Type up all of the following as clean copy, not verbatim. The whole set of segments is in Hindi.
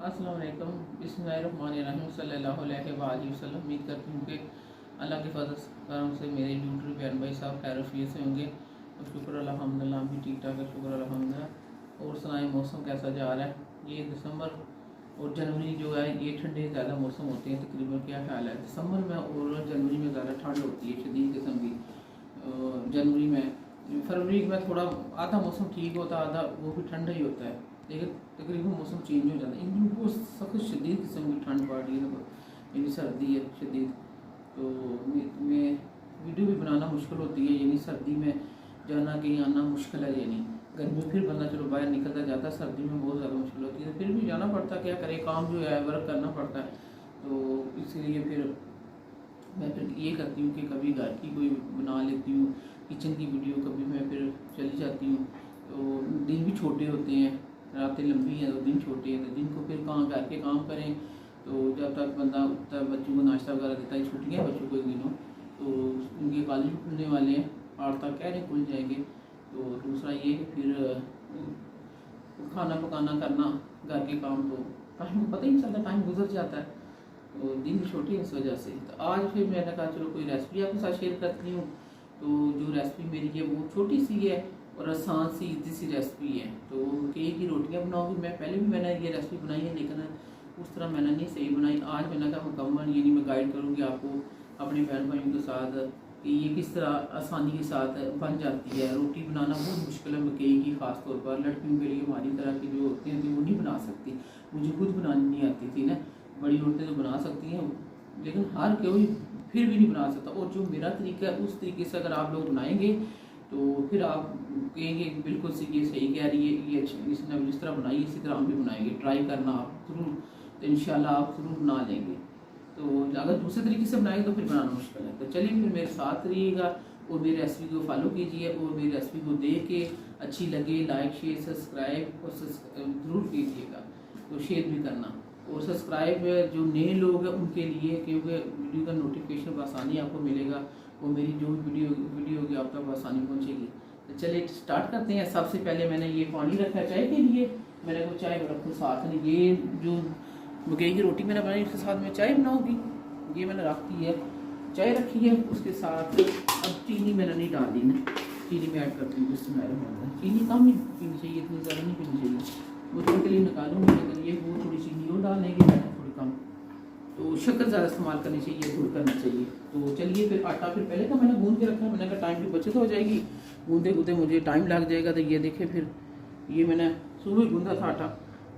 अस्सलाम वालेकुम, बिस्मिल्लाहिर्रहमानिर्रहीम, सल्लल्लाहु अलैहि वसल्लम। उम्मीद करती हूँ कि अल्लाह के फजल करम से मेरे यूट्यूब बयान भाई साहब खैर से होंगे और शुक्र अल्हम्दुलिल्लाह भी ठीक ठाक है, शुक्र अल्हम्दुलिल्लाह। और सुनाए मौसम कैसा जा रहा है। ये दिसंबर और जनवरी जो है ये ठंडे ज़्यादा मौसम होते हैं तकरीबन। क्या ख्याल है दिसंबर में और जनवरी में ज़्यादा ठंड होती है शदीद किस्म की। जनवरी में फरवरी में थोड़ा आधा मौसम ठीक होता है, आधा वो भी ठंडा ही होता है, लेकिन तकरीबन मौसम चेंज हो जाता है। इन दिनों को सख्त शदीद किस्म की ठंड पड़ रही है, यानी सर्दी है शदीद। तो में वीडियो भी बनाना मुश्किल होती है, यानी सर्दी में जाना कहीं आना मुश्किल है। यानी गर्मी में फिर बंदा चलो बाहर निकलता जाता है, सर्दी में बहुत ज़्यादा मुश्किल होती है। फिर भी जाना पड़ता है, क्या करे, काम जो है वर्क करना पड़ता है। तो इसलिए फिर मैं फिर ये करती हूँ कि कभी घर की कोई बना लेती हूँ किचन की वीडियो, कभी मैं फिर चली जाती हूँ। तो दिन भी छोटे होते हैं, रातें लंबी हैं तो दिन छोटे हैं, तो दिन को फिर कहाँ घर के काम करें। तो जब तक बंदा उठता है, बच्चों को नाश्ता वगैरह देता है, छुट्टियाँ बच्चों को इन दिनों, तो उनके कॉलेज भी खुलने वाले हैं, 8 तक कह रहे खुल जाएंगे। तो दूसरा ये कि फिर खाना पकाना करना, घर के काम, तो टाइम पता ही नहीं चलता, टाइम गुजर जाता है। तो दिन भी छोटी है इस वजह से। तो आज फिर मैंने कहा चलो कोई रेसिपी आपके साथ शेयर करती हूँ। तो जो रेसिपी मेरी है वो छोटी सी है और आसान सी इजी सी रेसिपी है। तो केक की रोटियाँ बनाऊँगी मैं। पहले भी मैंने ये रेसिपी बनाई है, लेकिन उस तरह मैंने नहीं सही बनाई। आज मैंने कहा मुकम्मल यानी मैं गाइड करूँगी आपको अपने बहन भाइयों के साथ कि ये किस तरह आसानी के साथ बन जाती है। रोटी बनाना बहुत मुश्किल है मकई की, ख़ास तौर पर लड़कियों के लिए, हमारी तरह की जो होती हैं वो नहीं बना सकती। मुझे खुद बनानी नहीं आती थी ना, बड़ी औरतें तो बना सकती हैं, लेकिन हर कोई फिर भी नहीं बना सकता। और जो मेरा तरीका है उस तरीके से अगर आप लोग बनाएंगे तो फिर आप कहेंगे बिल्कुल से ये सही कह रही है, ये इसने जिस तरह बनाई इसी तरह हम भी बनाएंगे। ट्राई करना आप ज़रूर, तो इंशाल्लाह आप ज़रूर बना लेंगे। तो अगर दूसरे तरीके से बनाएंगे तो फिर बनाना मुश्किल है। तो चलिए फिर मेरे साथ रहिएगा और मेरी रेसिपी को फॉलो कीजिए, और मेरी रेसिपी को देख के अच्छी लगे लाइक शेयर सब्सक्राइब और ज़रूर कीजिएगा, तो शेयर भी करना। और सब्सक्राइब जो नए लोग हैं उनके लिए, क्योंकि वीडियो का नोटिफिकेशन बआसानी आपको मिलेगा और मेरी जो वीडियो होगी आप तक बआसानी पहुंचेगी। तो चलिए स्टार्ट करते हैं। सबसे पहले मैंने ये पानी रखा है चाय के लिए, मैंने को चाय रखूँ साथ में। ये जो मकई की रोटी मैंने बनाई उसके साथ में चाय बनाऊँगी, ये मैंने रख दी है, चाय रखी है। उसके साथ अब चीनी मैंने नहीं डाली ना, चीनी में ऐड करती हूँ। चीनी कम ही पीनी चाहिए, इतनी ज़्यादा नहीं पीनी चाहिए। वो थोड़ी के लिए निकालूंगी, लेकिन ये वो थोड़ी चीनी और डालेंगे, मैंने थोड़ी कम। तो शक्कर ज़्यादा इस्तेमाल करनी चाहिए, गुड़ करना चाहिए। तो चलिए फिर आटा फिर पहले का मैंने गूंद के रखा है, मैंने कहा टाइम की बचत हो जाएगी, गूंदे गूंदे मुझे टाइम लग जाएगा। तो ये देखे फिर ये मैंने सुबह गूंदा था आटा,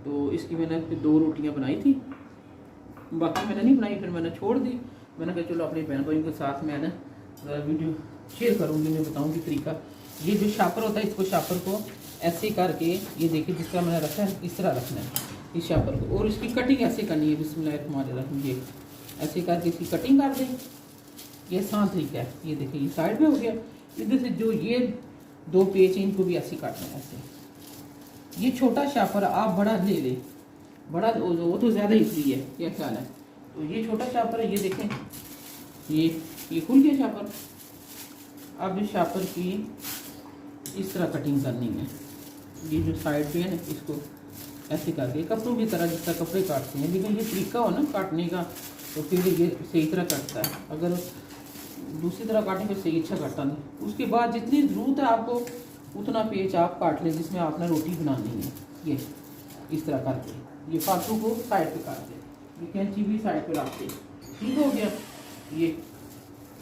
तो इसकी मैंने फिर 2 रोटियाँ बनाई थी, बाकी मैंने नहीं बनाई, फिर मैंने छोड़ दी। मैंने कहा चलो अपने बहन भाइयों के साथ मैं ना वीडियो शेयर करूँगी, मैं बताऊँगी तरीका। ये जो शापर होता है, इसको शापर को ऐसे करके, ये देखिए जिस तरह मैंने रखा है इस तरह रखना है इस शापर को, और इसकी कटिंग ऐसे करनी है। बिस्मिल्लाहिर्रहमानिर्रहीम, ये ऐसे करके इसकी कटिंग कर दें। ये आसान तरीका है। ये देखिए ये साइड में हो गया, इधर से जो ये 2 पेच हैं इनको भी ऐसे काटना है ऐसे। ये छोटा शापर आप बड़ा ले लें, बड़ा वो तो ज़्यादा ईजी है, क्या ख्याल है। तो ये छोटा शापर है, ये देखें ये खुल गया शापर। अब इस शापर की इस तरह कटिंग करनी है। ये जो साइड पे है ना, इसको ऐसे करके कपड़ों की तरह जिस तरह कपड़े काटते हैं, लेकिन ये तरीका हो ना काटने का, तो फिर ये सही तरह कटता है। अगर दूसरी तरह काटेंगे सही अच्छा कटता नहीं। उसके बाद जितनी ज़रूरत है आपको उतना पेच आप काट लें जिसमें आपने रोटी बनानी है। ये इस तरह करके ये फालतू को साइड पे काट दें, ये कैंची भी साइड पे रख दें। ठीक हो गया ये।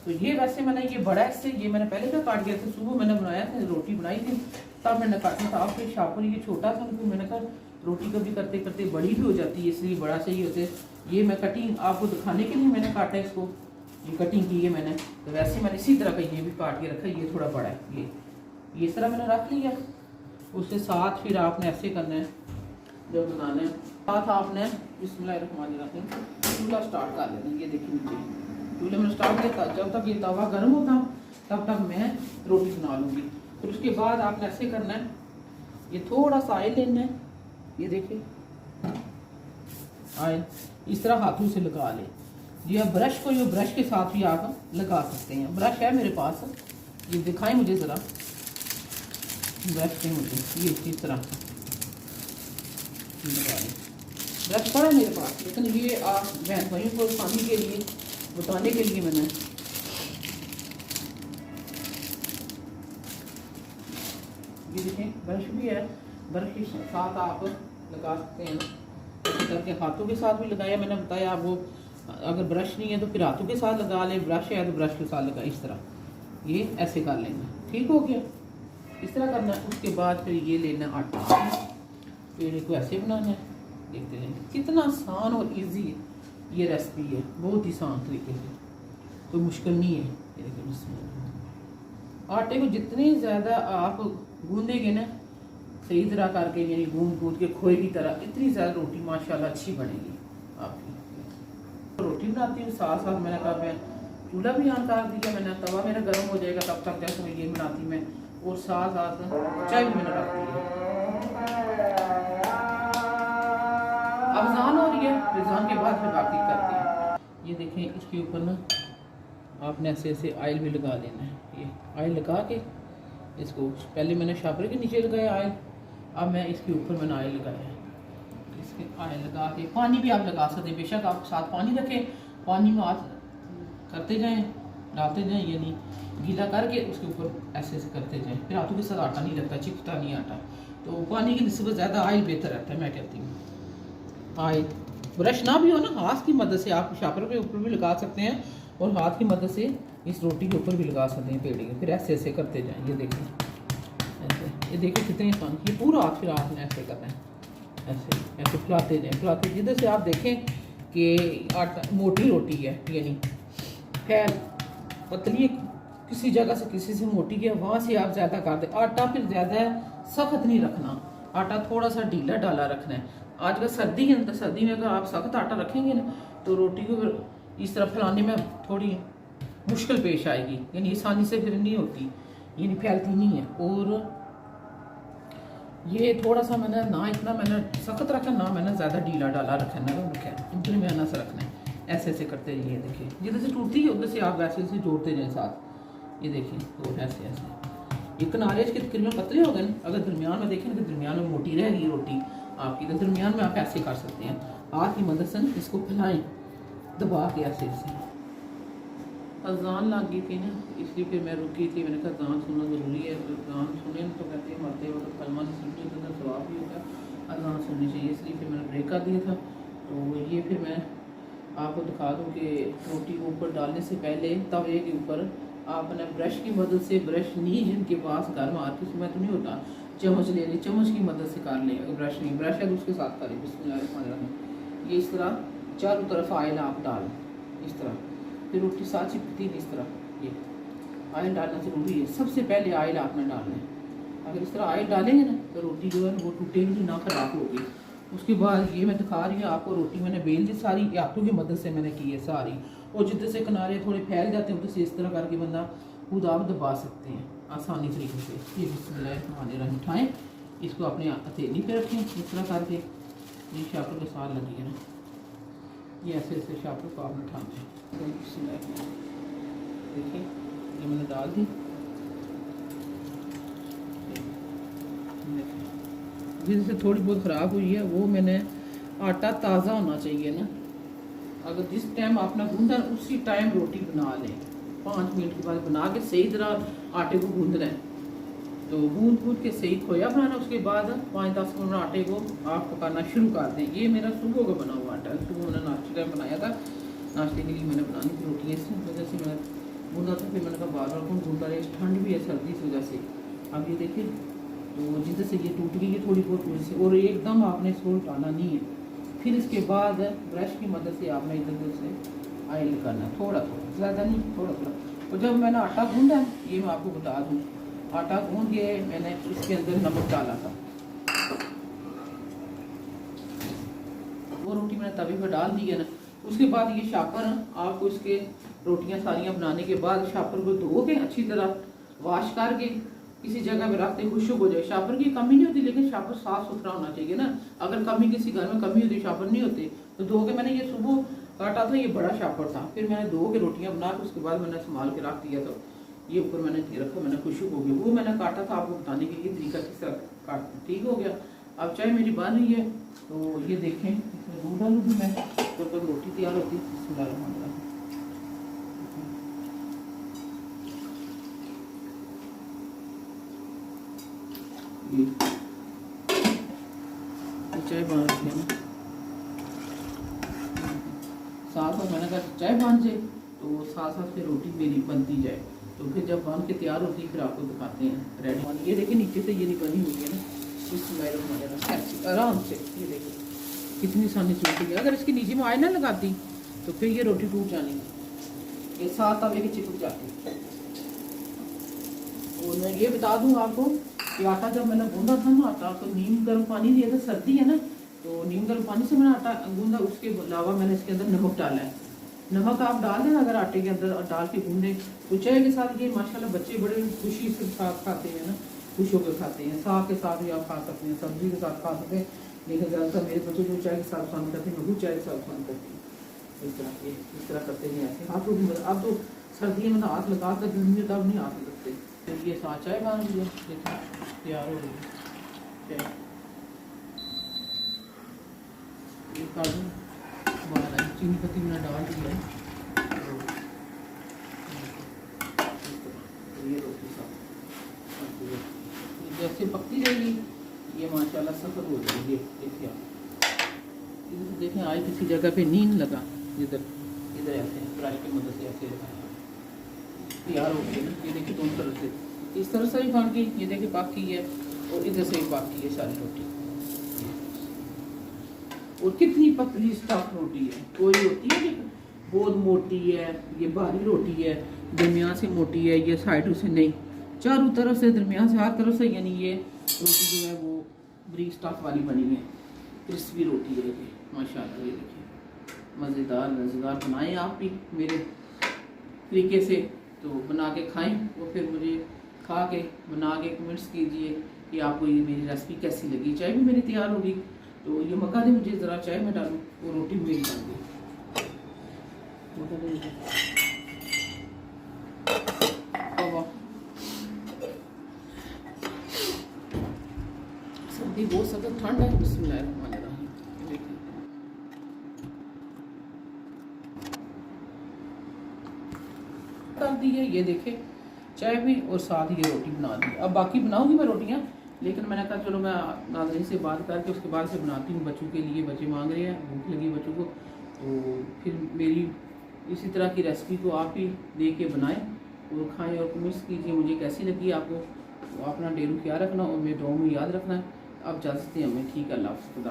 तो ये वैसे मैंने ये बड़ा इससे, ये मैंने पहले का काट गया था, सुबह मैंने बनाया था, रोटी बनाई थी तब मैंने काटा था। अब फिर शापर ये छोटा था, उनको मैंने कहा रोटी कभी करते करते बड़ी भी हो जाती है, इसलिए बड़ा सही होते। ये मैं कटिंग आपको दिखाने के लिए मैंने काटा है इसको, ये कटिंग की है मैंने। तो वैसे मैंने इसी तरह का ये भी काट के रखा है, ये थोड़ा बड़ा है, ये इस तरह मैंने रख लिया। उसके साथ फिर आपने ऐसे करना है, जब बनाना है साथ आपने बिस्मिल्लाहिर्रहमानिर्रहीम चूल्हा स्टार्ट कर लेना। ये देखिए नीचे चूल्हे में स्टार्ट किया, जब तक ये तवा गर्म होता तब तक मैं रोटी बना लूँगी। फिर उसके बाद आपने ऐसे करना है, ये थोड़ा सा ऑयल लेना है, ये देखिए ऑयल इस तरह हाथों से लगा ले। जी आप ब्रश को, ये ब्रश के साथ भी आप लगा सकते हैं। ब्रश है मेरे पास, ये दिखाएं मुझे ज़रा, ब्रश से मुझे ये इस तरह लगा लें। ब्रश पड़ा है मेरे पास, लेकिन ये आप बहन भाइयों को आसानी के लिए बताने के लिए मैंने ये देखें ब्रश भी है। ब्रश के साथ आप लगा सकते हैं, करके हाथों के साथ भी लगाया। मैंने बताया आप वो अगर ब्रश नहीं है तो फिर हाथों के साथ लगा लें, ब्रश है तो ब्रश के साथ लगा, इस तरह ये ऐसे कर लेंगे। ठीक हो गया, इस तरह करना है। उसके बाद फिर ये लेना आटा, पेड़े को ऐसे बनाना है। देखते रहेंगे कितना आसान और इजी ये रेसिपी है, बहुत ही आसान तरीके से, कोई मुश्किल नहीं है। ये देखिए आटे को जितने ज़्यादा आप गूंदेंगे ना सही तरह करके, यानी गूंद के खोए की तरह, इतनी ज़्यादा रोटी माशाल्लाह अच्छी बनेगी आपकी। रोटी बनाती हूँ साथ साथ मैंने कहा मैं चूल्हा भी ऑन कर दिया, मैंने तवा मेरा गर्म हो जाएगा तब तक जैसे मैं ये बनाती मैं, और साथ साथ चाय भी मैंने रख दी है। अब अज़ान हो रही है, अज़ान के बाद फिर बाकी करते हैं। ये देखें इसके ऊपर ना आपने ऐसे ऐसे ऑयल भी लगा लेना है। ये ऑयल लगा के इसको पहले मैंने शापर के नीचे लगाया ऑयल, अब मैं इसके ऊपर मैंने ऑयल लगाया है। इसके ऑयल लगा के पानी भी आप लगा सकते हैं, बेशक आप साथ पानी रखें, पानी में हाथ करते जाएं, डालते जाएं, यानी गीला करके उसके ऊपर ऐसे ऐसे करते जाएं। फिर हाथों के साथ आटा नहीं लगता, चिपकता नहीं आटा, तो पानी की निस्बत ज़्यादा ऑयल बेहतर रहता है। मैं कहती हूँ ऑयल ब्रश ना भी हो ना, हाथ की मदद से आप शापर के ऊपर भी लगा सकते हैं और हाथ की मदद से इस रोटी के ऊपर भी लगा सकते हैं पेड़े के। फिर ऐसे ऐसे करते जाएं। ये देखें ऐसे, ये देखिए कितनी आसान, ये पूरा हाथ फिर आपने ऐसे करना है, ऐसे ऐसे फैलाते जाएं, फैलाते। जिधर से आप देखें कि आटा मोटी रोटी है, यानी फैल पतली किसी जगह से किसी से मोटी है, वहाँ से आप ज़्यादा कर दें। आटा फिर ज़्यादा सख्त नहीं रखना, आटा थोड़ा सा ढीला डाला रखना है। आजकल सर्दी है तो सर्दी में अगर आप सख्त आटा रखेंगे ना तो रोटी को इस तरह फैलाने में थोड़ी मुश्किल पेश आएगी, यानी आसानी से फिर नहीं होती, यानी फैलती नहीं है। और ये थोड़ा सा मैंने ना इतना मैंने सख्त रखा, ना मैंने ज़्यादा ढीला डाला रखा, नरम रखा है, दरमियाना सा रखना है। ऐसे ऐसे करते रहिए, देखिए जिधर से टूटती है उधर से आप वैसे ऐसे जोड़ते जाए साथ। ये देखिए तो ऐसे ऐसे ये किनारे इसके तकरीबन पतले हो गए ना, अगर दरमियान में देखें तो दरमियान में मोटी रहेगी रोटी आपकी, तो दरमियान में आप ऐसे कर सकते हैं। हाथ की मदद से इसको फैलाएं दबा के ऐसे ऐसे। अजान लग गई थी ना, इसलिए फिर मैं रुकी थी। मैंने कहा अजान सुनना ज़रूरी है, तो अजान सुने तो कहते हैं मरते वक्त कलमा से सुनते तो सवाब भी होगा, अजान सुननी चाहिए, इसलिए फिर मैंने ब्रेक कर दिया था। तो ये फिर मैं आपको दिखा दूँ कि रोटी को ऊपर डालने से पहले तवे के ऊपर आपने ब्रश की मदद से, ब्रश नहीं जिनके पास घर मार्केट में तो नहीं होता, चम्मच ले लें, चम्मच की मदद से कर लें। अगर ब्रश नहीं, ब्रश है तो उसके साथ करें। बिस्मिल्लाह। ये इस तरह चारों तरफ ऑयल आप डालें इस तरह, फिर रोटी साथ चिपकती है इस तरह। ये ऑयल डालना ज़रूरी है, सबसे पहले ऑयल आपने डालना है। अगर इस तरह ऑयल डालेंगे ना तो रोटी जो है वो टूटेगी ना, ख़राब होगी। उसके बाद ये मैं दिखा रही हूँ आपको, रोटी मैंने बेल दी सारी, हाथों की मदद से मैंने की है सारी, और जिधर से किनारे थोड़े फैल जाते हैं उधर से इस तरह करके बंदा खुद आप दबा सकते हैं आसानी तरीके से। ये बिस्मिल्लाह उठाएँ, इसको अपने हथेली पे रखें इस तरह करके, ये शापर के साथ लगी है ना, ये ऐसे ऐसे शापर को आप उठाएँ। देखिए ये मैंने डाल दी, जिससे थोड़ी बहुत ख़राब हुई है वो मैंने, आटा ताज़ा होना चाहिए ना, अगर जिस टाइम आपने गूंदा उसी टाइम रोटी बना लें, 5 मिनट के बाद बना के सही तरह आटे को गूंदना है। तो गूंद के सही खोया बनाना, उसके बाद 5-10 मिनट आटे को आप पकाना शुरू कर दें। ये मेरा सुबह का बना हुआ आटा, सुबह मैंने नाश्ते टाइम बनाया था, नाश्ते के लिए मैंने बनानी थी रोटी, इस वजह से मैं गूंदा था। फिर मैंने कहा बार बार कौन गूंदा रहे, ठंड भी है सर्दी की वजह से। अब ये देखिए तो जिधर से ये टूट गई है थोड़ी बहुत थोड़ी सी, और एकदम आपने इसको उठाना नहीं है। फिर इसके बाद ब्रश की मदद से आपने इधर उधर से ऑयल करना है, थोड़ा थोड़ा, ज़्यादा नहीं, थोड़ा थोड़ा। और जब मैंने आटा गूंदा है, ये मैं आपको बता दूँ, आटा गूंद के मैंने इसके अंदर नमक डाला था, वो रोटी मैंने तवे पर डाल दी है ना। उसके बाद ये शापर आपको इसके रोटियां सारियां बनाने के बाद शापर को धो के अच्छी तरह वॉश करके किसी जगह पे रखते खुशबू हो जाए। शापर की कमी नहीं होती, लेकिन शापर साफ सुथरा होना चाहिए ना। अगर कमी किसी घर में कमी होती, शापर नहीं होते, तो धो के मैंने ये सुबह काटा था, ये बड़ा शापर था, फिर मैंने धो के रोटियां बना के उसके बाद मैंने संभाल के रख दिया। तो ये ऊपर मैंने रखा, मैंने खुशबू हो गया, वो मैंने काटा था आपको बताने के लिए तरीका किस तरह काट, ठीक हो गया। अब चाय मेरी बन रही है, तो ये देखें इसमें दूध डालूँगी मैं, तब तक रोटी तैयार होती है। बिस्मिल्लाहिर्रहमानिर्रहीम। ये चाय बना रखी है ना, साथ साथ मैंने कहा चाय बन जाए तो साथ साथ फिर रोटी मेरी बनती जाए, तो फिर जब बन के तैयार होती है फिर आपको दिखाते हैं रेडी। ये देखिए नीचे से ये नहीं बनी हुई है ना, बिस्मिल्लाहिर्रहमानिर्रहीम, आराम से ये देखिए कितनी आसानी से रोटी। अगर इसके नीचे में आयरन लगाती तो फिर ये रोटी टूट जानी, ये साथ तवे की चिपक जाती। और मैं ये बता दूँ आपको कि आटा जब मैंने गूंदा था ना, आटा तो नीम गर्म पानी दिया था, सर्दी है ना, तो नीम गर्म पानी से मैंने आटा गूंदा। उसके अलावा मैंने इसके अंदर नमक डाला है। नमक आप डाल देना अगर आटे के अंदर डाल के गूंदे तो चाय के साथ ये माशाल्लाह बच्चे बड़े खुशी से साथ खाते हैं ना, खुश होकर खाते हैं। साग के साथ भी आप खा सकते हैं, सब्जी के साथ खा सकते हैं, लेकिन ज़्यादातर मेरे बच्चे जो चाय के साथ पसंद करते हैं मैं वो चाय के साथ पसंद करती हूँ। इस तरह करते हैं ऐसे। आप लोग अब तो सर्दियों में हाथ लगा कर गर्मी में तब नहीं हाथ लगते। फिर ये साथ चाय बन रही है, तैयार हो रही है। ये काजू बादाम चीनी पत्ती मैंने डाल दिया है। ये रोटी साथ जैसे पकती रहेगी ये माशाल्लाह सफर हो जाएगी। देखिए आप देखें आज किसी जगह पे नींद लगा, इधर इधर ऐसे ब्रश की मदद से ऐसे तैयार हो गई ना। ये देखिए दोनों तरफ से, इस तरह से भी बन गई, ये देखिए बाकी है, और इधर से भी बाकी है सारी रोटी। और कितनी पतली स्टफ रोटी है, कोई होती है कि बहुत मोटी है, ये बारीक रोटी है, दरमियान से मोटी है, ये साइडों से नहीं, चारों तरफ से दरमियान से हर तरफ से, यानी ये रोटी जो है वो ब्रीक स्टफ वाली बनी है, क्रिस्पी रोटी है ये माशाल्लाह। ये देखिए मज़ेदार मज़ेदार बनाएं आप भी मेरे तरीके से, तो बना के खाएं और फिर मुझे खा के बना के कमेंट्स कीजिए कि आपको ये मेरी रेसिपी कैसी लगी। चाय भी मेरी तैयार होगी, तो ये मक्का दे मुझे ज़रा चाय में डालूँ, वो रोटी मेरी बन गई। सर्दी बहुत सख्त ठंड है। बिस्मिल्लाहिर्रहमानिर्रहीम। कर दी है, ये देखे चाय भी और साथ ही ये रोटी बना दी। अब बाकी बनाऊंगी मैं रोटियां, लेकिन मैंने कहा चलो मैं नाज़रीन से बात करके उसके बाद से बनाती हूँ बच्चों के लिए। बच्चे मांग रहे हैं, भूख लगी बच्चों को, तो फिर मेरी इसी तरह की रेसिपी को आप ही देख के बनाएं और खाएं और कमेंट्स कीजिए मुझे कैसी लगी आपको। तो अपना डेरू ख्याल रखना और मेरे दुआ में याद रखना। अब इजाज़त दें हमें, ठीक है, अल्लाह हाफ़िज़।